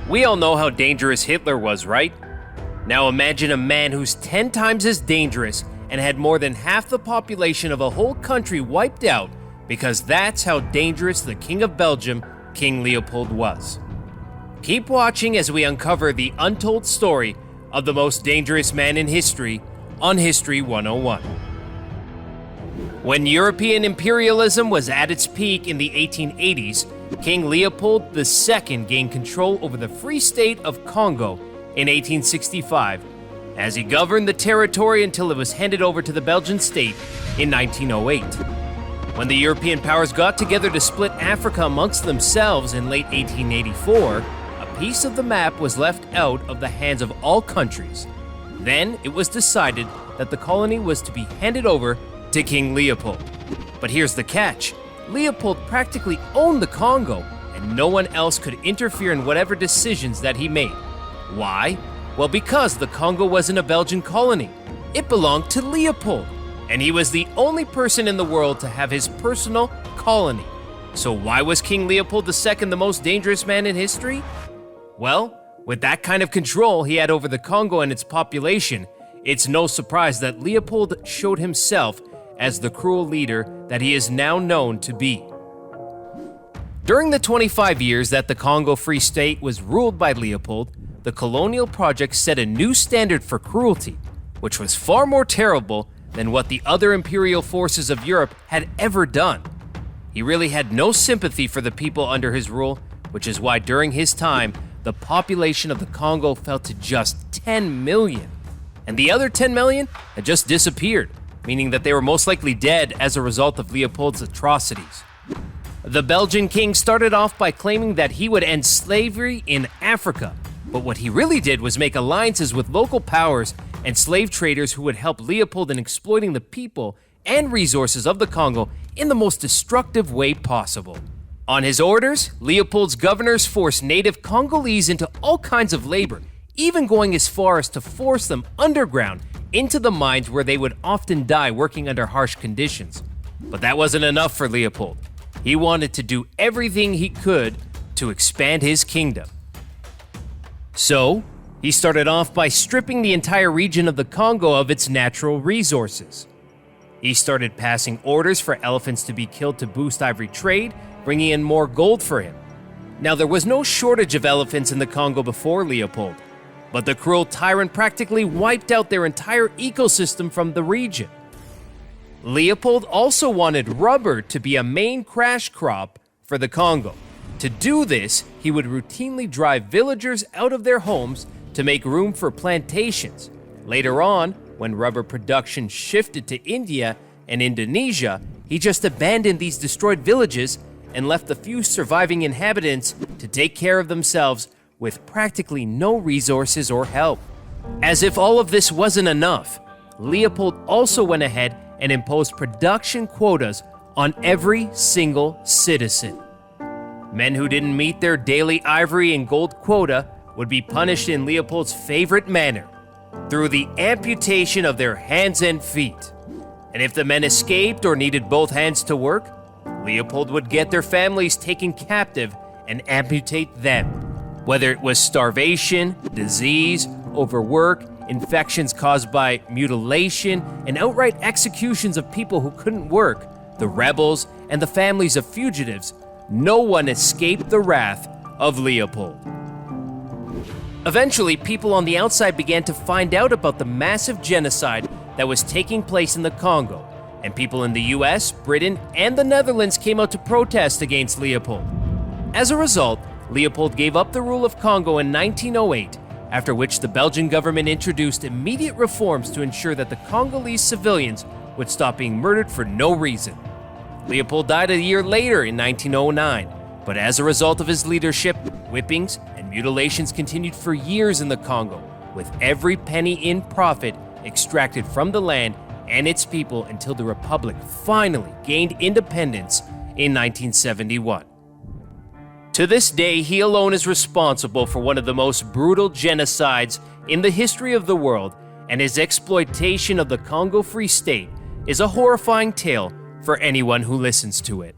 We all know how dangerous Hitler was, right? Now imagine a man who's 10 times as dangerous and had more than half the population of a whole country wiped out, because that's how dangerous the King of Belgium, King Leopold, was. Keep watching as we uncover the untold story of the most dangerous man in history on History 101. When European imperialism was at its peak in the 1880s, King Leopold II gained control over the Free State of Congo in 1865, as he governed the territory until it was handed over to the Belgian state in 1908. When the European powers got together to split Africa amongst themselves in late 1884, a piece of the map was left out of the hands of all countries. Then it was decided that the colony was to be handed over to King Leopold. But here's the catch. Leopold practically owned the Congo, and no one else could interfere in whatever decisions that he made. Why? Well, because the Congo wasn't a Belgian colony. It belonged to Leopold, and he was the only person in the world to have his personal colony. So why was King Leopold II the most dangerous man in history? Well, with that kind of control he had over the Congo and its population, it's no surprise that Leopold showed himself as the cruel leader that he is now known to be. During the 25 years that the Congo Free State was ruled by Leopold, the Colonial Project set a new standard for cruelty, which was far more terrible than what the other imperial forces of Europe had ever done. He really had no sympathy for the people under his rule, which is why during his time, the population of the Congo fell to just 10 million. And the other 10 million had just disappeared, meaning that they were most likely dead as a result of Leopold's atrocities. The Belgian king started off by claiming that he would end slavery in Africa, but what he really did was make alliances with local powers and slave traders who would help Leopold in exploiting the people and resources of the Congo in the most destructive way possible. On his orders, Leopold's governors forced native Congolese into all kinds of labor, even going as far as to force them underground into the mines where they would often die working under harsh conditions. But that wasn't enough for Leopold. He wanted to do everything he could to expand his kingdom. So, he started off by stripping the entire region of the Congo of its natural resources. He started passing orders for elephants to be killed to boost ivory trade, bringing in more gold for him. Now, there was no shortage of elephants in the Congo before Leopold, but the cruel tyrant practically wiped out their entire ecosystem from the region. Leopold also wanted rubber to be a main cash crop for the Congo. To do this, he would routinely drive villagers out of their homes to make room for plantations. Later on, when rubber production shifted to India and Indonesia, he just abandoned these destroyed villages and left the few surviving inhabitants to take care of themselves with practically no resources or help. As if all of this wasn't enough, Leopold also went ahead and imposed production quotas on every single citizen. Men who didn't meet their daily ivory and gold quota would be punished in Leopold's favorite manner, through the amputation of their hands and feet. And if the men escaped or needed both hands to work, Leopold would get their families taken captive and amputate them. Whether it was starvation, disease, overwork, infections caused by mutilation, and outright executions of people who couldn't work, the rebels, and the families of fugitives, no one escaped the wrath of Leopold. Eventually, people on the outside began to find out about the massive genocide that was taking place in the Congo, and people in the US, Britain, and the Netherlands came out to protest against Leopold. As a result, Leopold gave up the rule of Congo in 1908, after which the Belgian government introduced immediate reforms to ensure that the Congolese civilians would stop being murdered for no reason. Leopold died a year later in 1909, but as a result of his leadership, whippings and mutilations continued for years in the Congo, with every penny in profit extracted from the land and its people until the Republic finally gained independence in 1971. To this day, he alone is responsible for one of the most brutal genocides in the history of the world, and his exploitation of the Congo Free State is a horrifying tale for anyone who listens to it.